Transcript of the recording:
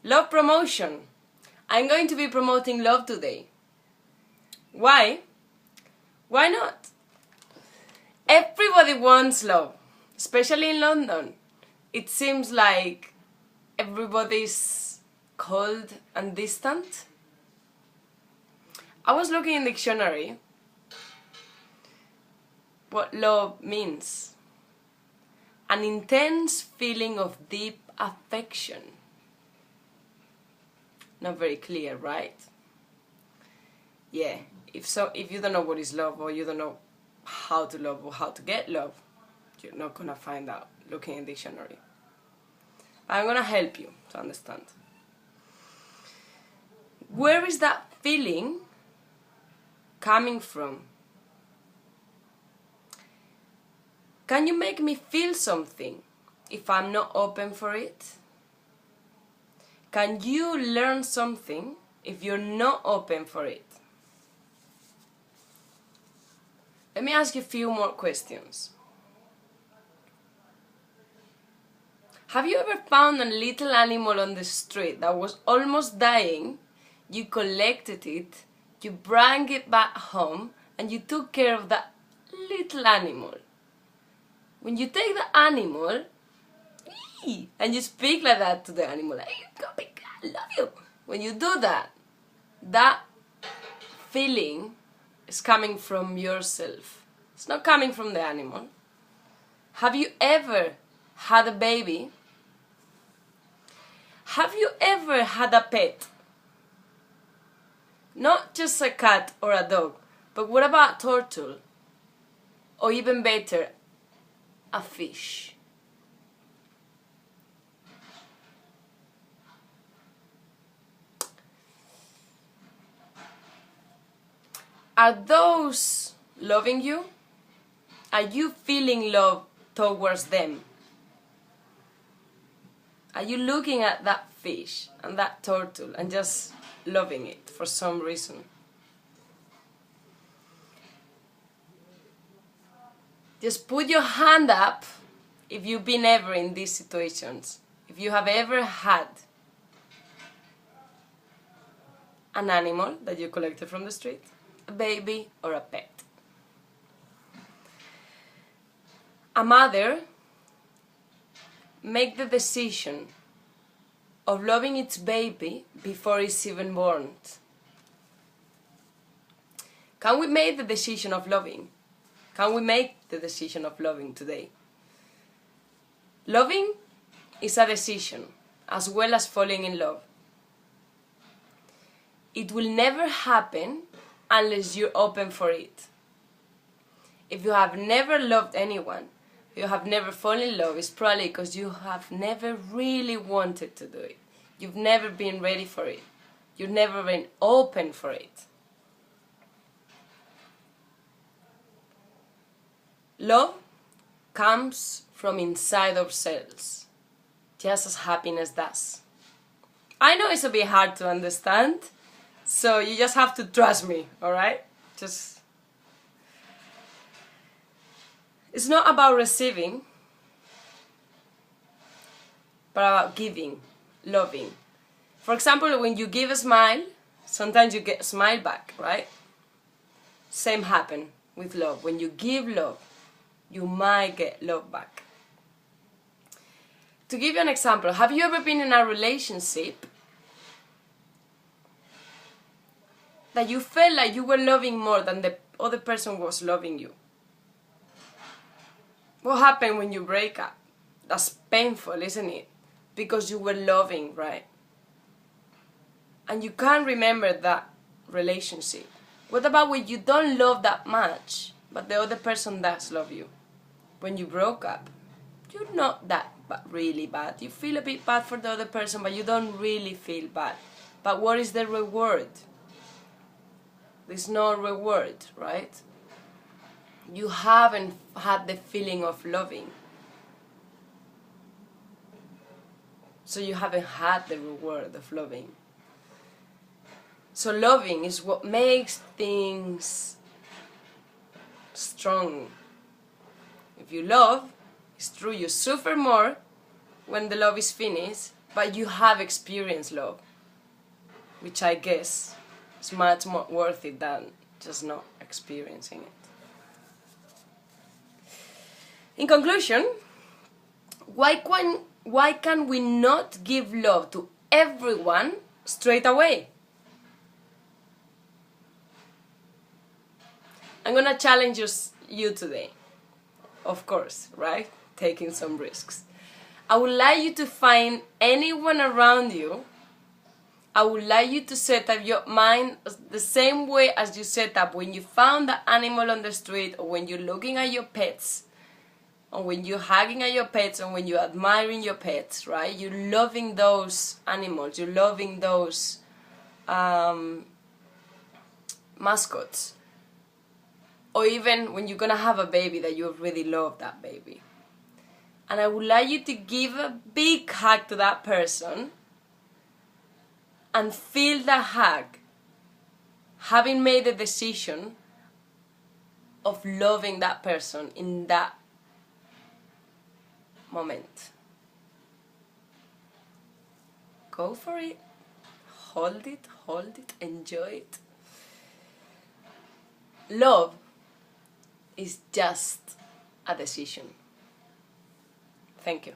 Love promotion. I'm going to be promoting love today. Why? Why not? Everybody wants love, especially in London. It seems like everybody's cold and distant. I was looking in the dictionary what love means. An intense feeling of deep affection. Not very clear, right? Yeah, if you don't know what is love, or you don't know how to love or how to get love, you're not gonna find out looking in the dictionary. But I'm gonna help you to understand. Where is that feeling coming from? Can you make me feel something if I'm not open for it? Can you learn something if you're not open for it? Let me ask you a few more questions. Have you ever found a little animal on the street that was almost dying? You collected it, you brought it back home, and you took care of that little animal. When you take the animal, and you speak like that to the animal, like, I love you. When you do that, that feeling is coming from yourself. It's not coming from the animal. Have you ever had a baby? Have you ever had a pet? Not just a cat or a dog, but what about a turtle? Or even better, a fish? Are those loving you? Are you feeling love towards them? Are you looking at that fish and that turtle and just loving it for some reason? Just put your hand up if you've been ever in these situations. If you have ever had an animal that you collected from the street, a baby or a pet. A mother make the decision of loving its baby before it's even born. Can we make the decision of loving? Can we make the decision of loving today? Loving is a decision, as well as falling in love. It will never happen unless you're open for it. If you have never loved anyone, you have never fallen in love, it's probably because you have never really wanted to do it. You've never been ready for it. You've never been open for it. Love comes from inside ourselves, just as happiness does. I know it's a bit hard to understand, so you just have to trust me, alright? It's not about receiving, but about giving, loving. For example, when you give a smile, sometimes you get a smile back, right? Same happen with love. When you give love, you might get love back. To give you an example, have you ever been in a relationship that you felt like you were loving more than the other person was loving you? What happened when you break up? That's painful, isn't it? Because you were loving, right? And you can't remember that relationship. What about when you don't love that much, but the other person does love you? When you broke up, you're not that really bad. You feel a bit bad for the other person, but you don't really feel bad. But what is the reward? There's no reward, right? You haven't had the feeling of loving. So you haven't had the reward of loving. So loving is what makes things strong. If you love, it's true, you suffer more when the love is finished, but you have experienced love, which I guess is much more worth it than just not experiencing it. In conclusion, why can we not give love to everyone straight away? I'm gonna challenge you today, of course, right? Taking some risks. I would like you to find anyone around you. I would like you to set up your mind the same way as you set up when you found the animal on the street, or when you're looking at your pets, or when you're hugging at your pets, or when you're admiring your pets, right? You're loving those animals, you're loving those mascots. Or even when you're gonna have a baby, that you really love that baby. And I would like you to give a big hug to that person and feel the hug, having made the decision of loving that person in that moment. Go for it. Hold it, enjoy it. Love is just a decision. Thank you.